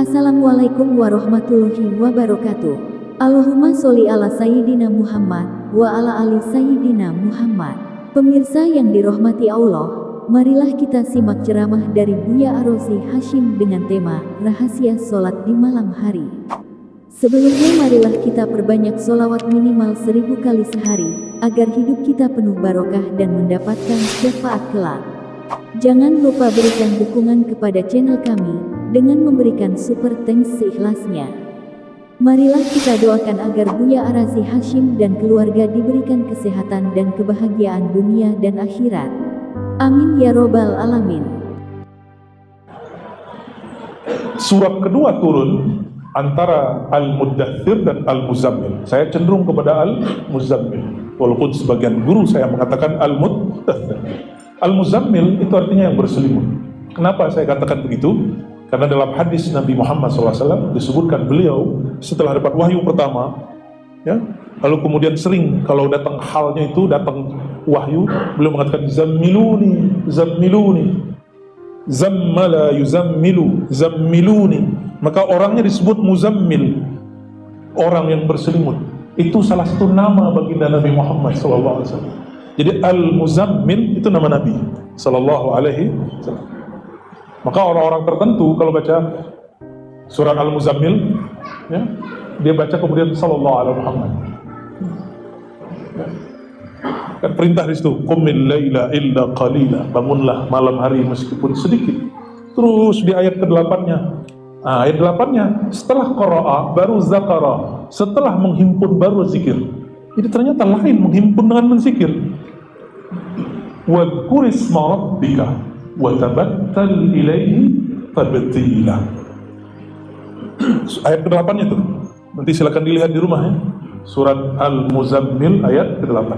Assalamualaikum warahmatullahi wabarakatuh. Allahumma sholli ala Sayyidina Muhammad wa ala ali Sayyidina Muhammad. Pemirsa yang dirahmati Allah, marilah kita simak ceramah dari Buya Arozi Hashim dengan tema Rahasia Sholat di Malam Hari. Sebelumnya marilah kita perbanyak sholawat minimal 1000 kali sehari, agar hidup kita penuh barokah dan mendapatkan syafaat kelak. Jangan lupa berikan dukungan kepada channel kami dengan memberikan super thanks seikhlasnya. Marilah kita doakan agar Buya Arozi Hashim dan keluarga diberikan kesehatan dan kebahagiaan dunia dan akhirat. Amin ya robbal alamin. Surat kedua turun antara Al-Muddathir dan Al-Muzammil. Saya cenderung kepada Al-Muzammil, walaupun sebagian guru saya mengatakan Al-Muddathir. Al-Muzammil itu artinya yang berselimut. Kenapa saya katakan begitu? Karena dalam hadis Nabi Muhammad SAW disebutkan beliau setelah dapat wahyu pertama, ya, lalu kemudian sering kalau datang halnya itu, datang wahyu, beliau mengatakan zammiluni, zammiluni, zammala yuzammilu, zammiluni. Maka orangnya disebut muzammil, orang yang berselimut. Itu salah satu nama baginda Nabi Muhammad SAW. Jadi Al-Muzammil itu nama Nabi SAW. Maka orang-orang tertentu kalau baca surat Al-Muzammil, ya, dia baca kemudian sallallahu alaihi Muhammad. Ya. Kan perintah di situ, qumil laila illa qalila, bangunlah malam hari meskipun sedikit. Terus di ayat ke-8-nya. Nah, ayat 8-nya, setelah qara'a baru zakara, setelah menghimpun baru zikir. Jadi ternyata lain menghimpun dengan menzikir. Wadhkur isma rabbika wa tabattal ilaihi tabtila. Ayat ke-8 itu. Nanti silakan dilihat di rumah ya. Surat Al-Muzammil ayat ke-8.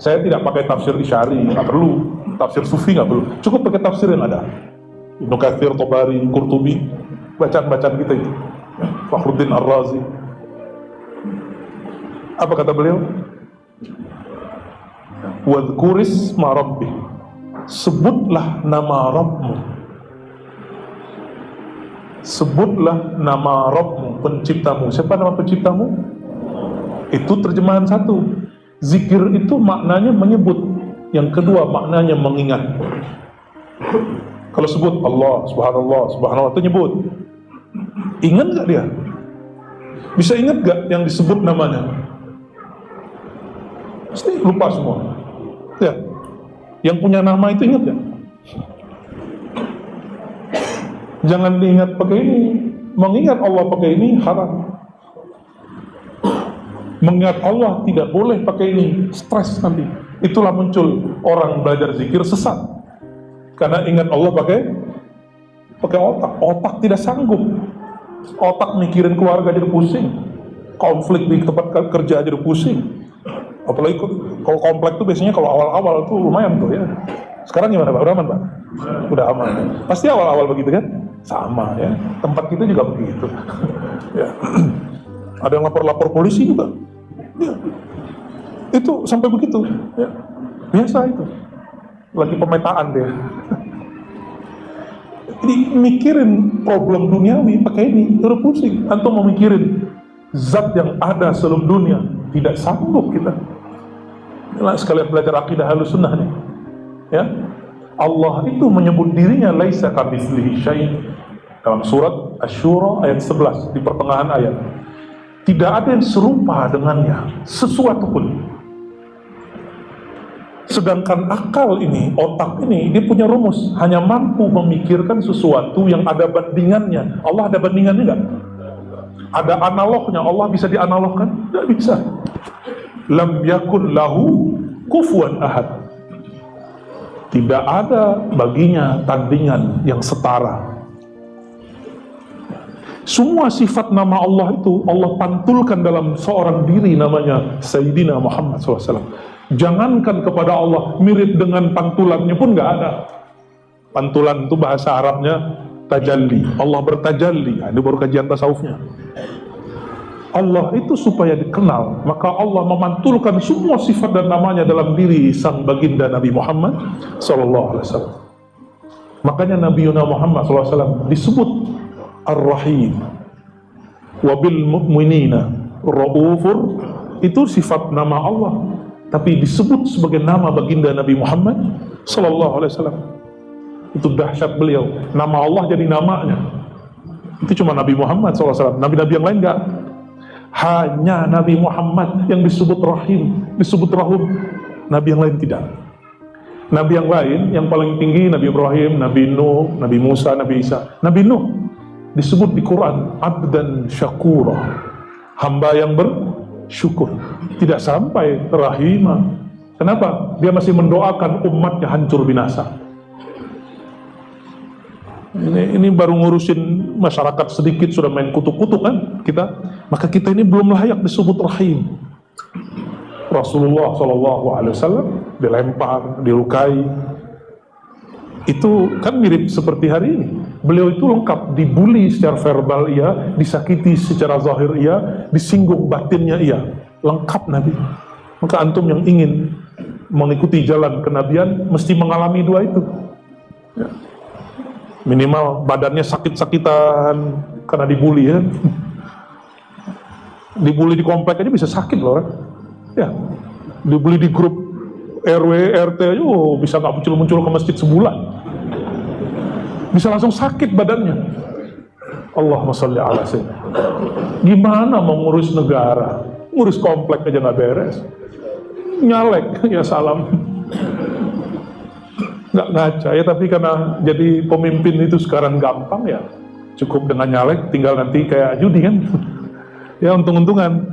Saya tidak pakai tafsir Isy'ari, enggak perlu. Tafsir Sufi enggak perlu. Cukup pakai tafsir yang ada. Ibnu Katsir, Tabari, Qurtubi, bacaan-bacaan kita itu. Ya. Fakhruddin Ar-Razi. Apa kata beliau? Wadhkur isma rabbik, sebutlah nama Rabbmu, sebutlah nama Rabbmu, penciptamu. Siapa nama penciptamu? Itu terjemahan satu. Zikir itu maknanya menyebut, yang kedua maknanya mengingat. Kalau sebut Allah, subhanallah, subhanallah itu nyebut. Ingat gak dia? Bisa ingat gak yang disebut namanya? Pasti lupa semua. Ya, yang punya nama itu ingat ya? Jangan diingat pakai ini. Mengingat Allah pakai ini haram. Mengingat Allah tidak boleh pakai ini, stres nanti. Itulah muncul orang belajar zikir sesat. Karena ingat Allah pakai otak. Otak tidak sanggup. Otak mikirin keluarga jadi pusing. Konflik di tempat kerja jadi pusing. Apalagi kalau komplek tuh biasanya kalau awal-awal tuh lumayan tuh ya. Sekarang gimana Pak? Udah aman Pak? Udah aman. Pasti awal-awal begitu kan? Sama ya. Tempat kita juga begitu. Ya. Ada yang lapor-lapor polisi juga. Ya. Itu sampai begitu. Ya. Biasa itu. Lagi pemetaan dia. Jadi mikirin problem duniawi pakai ini, terus pusing. Antum mau mikirin zat yang ada sebelum dunia, tidak sanggup kita. Nah, sekalian belajar akidah Ahlussunnah nih. Ya. Allah itu menyebut dirinya laisa kamitslihi syai' dalam surat Asy-Syura ayat 11 di pertengahan ayat. Tidak ada yang serupa dengannya sesuatu pun. Sedangkan akal ini, otak ini, dia punya rumus, hanya mampu memikirkan sesuatu yang ada bandingannya. Allah ada bandingannya enggak? Ada analognya. Allah bisa dianalogkan? Tidak bisa. Lam yakun lahu kufuwan ahad. Tidak ada baginya tandingan yang setara. Semua sifat nama Allah itu Allah pantulkan dalam seorang diri namanya Sayyidina Muhammad SAW. Jangankan kepada Allah, mirip dengan pantulannya pun nggak ada. Pantulan itu bahasa Arabnya tajalli. Allah bertajalli. Ini baru kajian tasawufnya. Allah itu supaya dikenal, maka Allah memantulkan semua sifat dan namanya dalam diri sang baginda Nabi Muhammad SAW. Makanya Nabi Muhammad SAW disebut Ar-Rahim, wabil mu'minina Ra'ufur, itu sifat nama Allah, tapi disebut sebagai nama baginda Nabi Muhammad sallallahu alaihi wasallam. Itu dahsyat beliau. Nama Allah jadi namanya. Itu cuma Nabi Muhammad SAW. Nabi-nabi yang lain enggak. Hanya Nabi Muhammad yang disebut Rahim, disebut Rahum. Nabi yang lain tidak. Nabi yang lain, yang paling tinggi Nabi Ibrahim, Nabi Nuh, Nabi Musa, Nabi Isa. Nabi Nuh disebut di Quran abdan syakura, hamba yang bersyukur. Tidak sampai rahimah. Kenapa? Dia masih mendoakan umatnya hancur binasa. Ini baru ngurusin masyarakat sedikit sudah main kutuk-kutuk kan kita. Maka kita ini belum layak disebut rahim. Rasulullah SAW dilempar, dilukai. Itu kan mirip seperti hari ini. Beliau itu lengkap, dibully secara verbal iya, disakiti secara zahir iya, disinggung batinnya iya. Lengkap Nabi. Maka antum yang ingin mengikuti jalan kenabian mesti mengalami dua itu. Ya. Minimal badannya sakit-sakitan karena dibully ya. Dibully di komplek aja bisa sakit loh orang. Ya. Dibully di grup RW, RT aja bisa nggak muncul-muncul ke masjid sebulan. Bisa langsung sakit badannya. Allahumma sholli ala sayyidina. Gimana mau ngurus negara? Ngurus komplek aja nggak beres. Nyalek, ya salam. Nggak ngaca ya, tapi karena jadi pemimpin itu sekarang gampang ya. Cukup dengan nyalek, tinggal nanti kayak judi kan. Ya untung-untungan.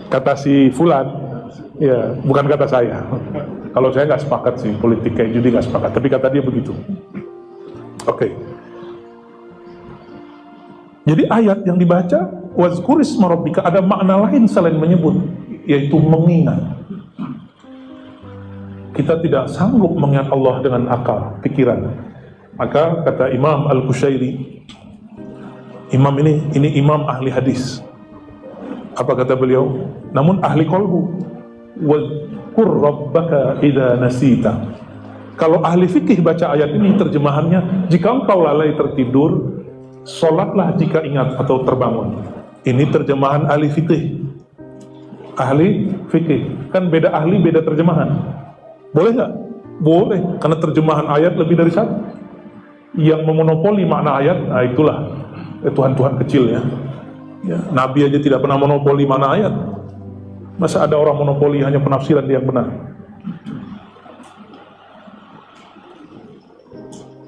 Kata si Fulan, ya bukan kata saya. Kalau saya nggak sepakat sih, politik kayak judi nggak sepakat. Tapi kata dia begitu. Oke. Jadi ayat yang dibaca wazkurisma rabbika ada makna lain selain menyebut, yaitu mengingat. Kita tidak sanggup mengingat Allah dengan akal, pikiran. Maka kata Imam Al-Qushairi, imam ini imam ahli hadis. Apa kata beliau? Namun ahli qalbu. Wazkur rabbaka idza nasita. Kalau ahli fikih baca ayat ini terjemahannya, jika engkau lalai tertidur, sholatlah jika ingat atau terbangun. Ini terjemahan ahli fikih. Ahli fikih. Kan beda ahli, beda terjemahan. Boleh nggak? Boleh, karena terjemahan ayat lebih dari satu. Yang memonopoli makna ayat, nah itulah Tuhan-Tuhan kecil ya. Ya, Nabi aja tidak pernah monopoli makna ayat. Masa ada orang monopoli hanya penafsiran dia yang benar?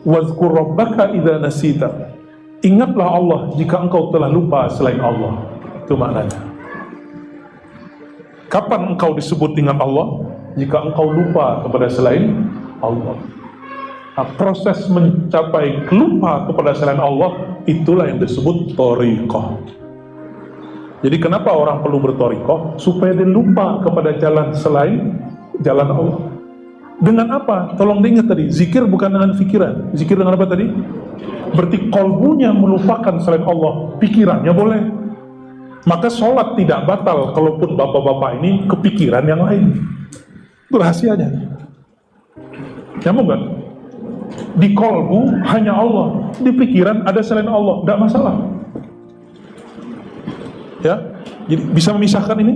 Wazkur rabbaka idza nasita. Ingatlah Allah jika engkau telah lupa selain Allah. Itu maknanya. Kapan engkau disebut ingat Allah? Jika engkau lupa kepada selain Allah. Nah, proses mencapai lupa kepada selain Allah, itulah yang disebut thariqah. Jadi kenapa orang perlu berthariqah? Supaya dia lupa kepada jalan selain jalan Allah. Dengan apa? Tolong diingat tadi, zikir bukan dengan pikiran. Zikir dengan apa tadi? Berarti kolbunya melupakan selain Allah, pikirannya boleh. Maka sholat tidak batal kalaupun bapak-bapak ini kepikiran yang lain. Itu rahasianya. Nyambung gak? Di kolbu hanya Allah, di pikiran ada selain Allah, tidak masalah. Ya, jadi bisa memisahkan ini.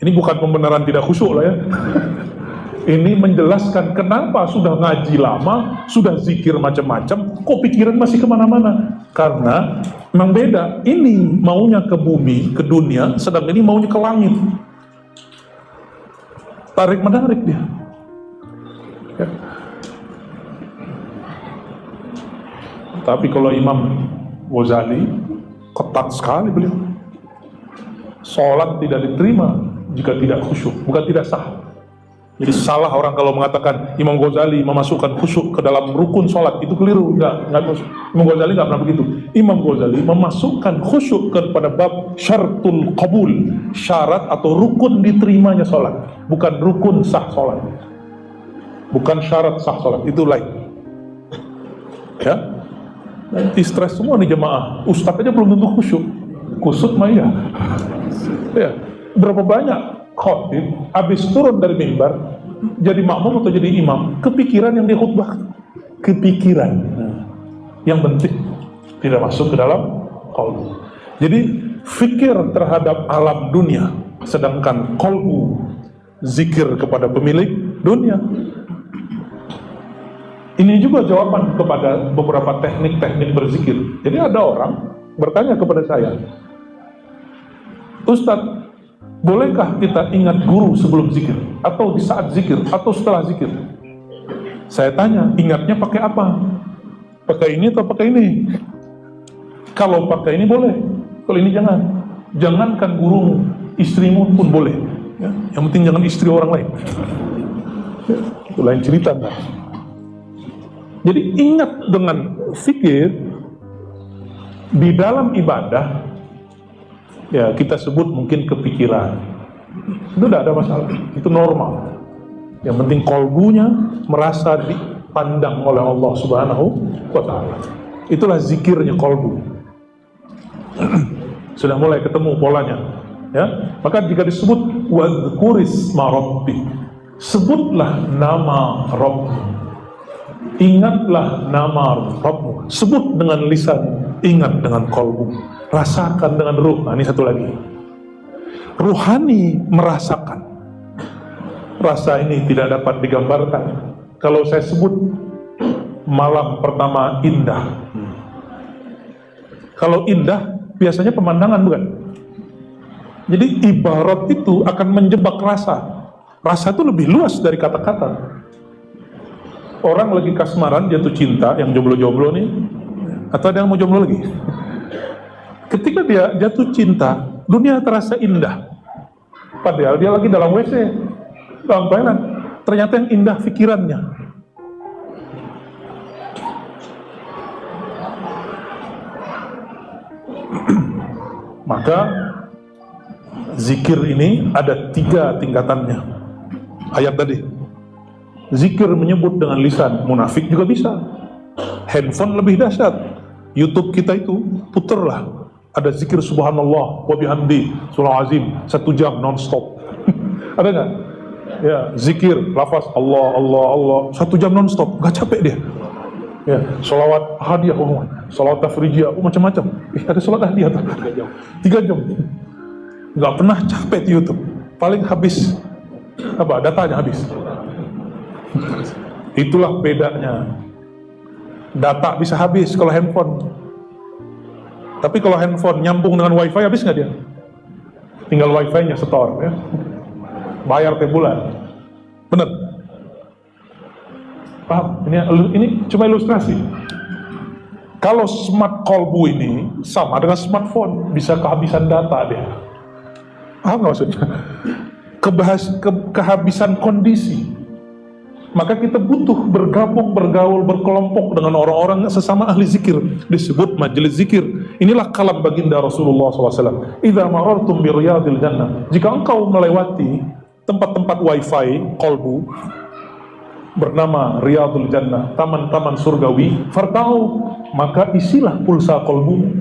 Ini bukan pembenaran tidak khusyuk lah ya. Ini menjelaskan kenapa sudah ngaji lama, sudah zikir macam-macam, kok pikiran masih kemana-mana. Karena memang beda. Ini maunya ke bumi, ke dunia, sedang ini maunya ke langit. Tarik menarik dia. Ya. Tapi kalau Imam Ghazali ketat sekali beliau. Sholat tidak diterima jika tidak khusyuk, bukan tidak sah. Jadi salah orang kalau mengatakan Imam Ghazali memasukkan khusyuk ke dalam rukun sholat, itu keliru. Enggak masuk. Imam Ghazali enggak pernah begitu. Imam Ghazali memasukkan khusyuk kepada bab syartul qabul, syarat atau rukun diterimanya sholat, bukan rukun sah sholat, bukan syarat sah sholat, itu lain. Ya, nanti stres semua nih jemaah. Ustadz aja belum tentu khusyuk, kusut mah ya. Berapa banyak khotib habis turun dari mimbar jadi makmum atau jadi imam, kepikiran yang dia khutbah, kepikiran yang penting. tidak masuk ke dalam qalbu. Jadi fikir terhadap alam dunia, sedangkan qalbu zikir kepada pemilik dunia. Ini juga jawaban kepada beberapa teknik-teknik berzikir. Jadi ada orang bertanya kepada saya, Ustadz, bolehkah kita ingat guru sebelum zikir? Atau di saat zikir? Atau setelah zikir? Saya tanya, ingatnya pakai apa? Pakai ini atau pakai ini? Kalau pakai ini boleh, kalau ini jangan. Jangankan gurumu, istrimu pun boleh. Ya, yang penting jangan istri orang lain. Ya, itu lain cerita kan. Jadi ingat dengan fikir di dalam ibadah, ya kita sebut mungkin kepikiran. Itu tidak ada masalah, itu normal. Yang penting kolbunya merasa dipandang oleh Allah Subhanahu wa Ta'ala. Itulah zikirnya kolbu. Sudah mulai ketemu polanya. Ya, maka jika disebut wadhkurisma rabbik, sebutlah nama Rabb. Ingatlah nama Rabbmu. Sebut dengan lisan, ingat dengan kolbu, rasakan dengan ruh. Nah, ini satu lagi, ruhani merasakan. Rasa ini tidak dapat digambarkan. Kalau saya sebut malam pertama indah, kalau indah biasanya pemandangan, bukan? Jadi ibarat itu akan menjebak rasa. Rasa itu lebih luas dari kata-kata. Orang lagi kasmaran, jatuh cinta, yang jomblo-jomblo nih, atau ada yang mau jomblo lagi. Ketika dia jatuh cinta, dunia terasa indah. Padahal dia lagi dalam WC, dalam toilet. Ternyata yang indah pikirannya. Maka zikir ini ada 3 tingkatannya. Ayat tadi, zikir menyebut dengan lisan, munafik juga bisa. Handphone lebih dahsyat. YouTube kita itu puterlah, ada zikir subhanallah wa bihamdi surah azim 1 jam non-stop. Ada nggak? Ya, zikir lafaz Allah Allah Allah 1 jam non-stop, nggak capek dia. Ya, salawat hadiah, salawat tafrijiyah, macam-macam. Ada salat hadiah tuh 3 jam. Nggak pernah capek di YouTube. Paling habis apa? Datanya habis. Itulah bedanya. Data bisa habis kalau handphone. Tapi kalau handphone nyambung dengan wifi, habis nggak dia? Tinggal wifi-nya setor, ya. Bayar tiap bulan. Bener? Paham? Ini cuma ilustrasi. Kalau smart kolbu ini sama dengan smartphone, bisa kehabisan data dia. Paham nggak maksudnya? Kehabisan kondisi. Maka kita butuh bergabung, bergaul, berkelompok dengan orang-orang sesama ahli zikir. Disebut majelis zikir. Inilah kalam baginda Rasulullah SAW. Idza marartum bi riyadil jannah. Jika engkau melewati tempat-tempat wifi kolbu bernama Riyadul Jannah, taman-taman surgawi, fartau, maka isilah pulsa kolbu,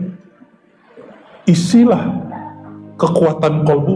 isilah kekuatan kolbu.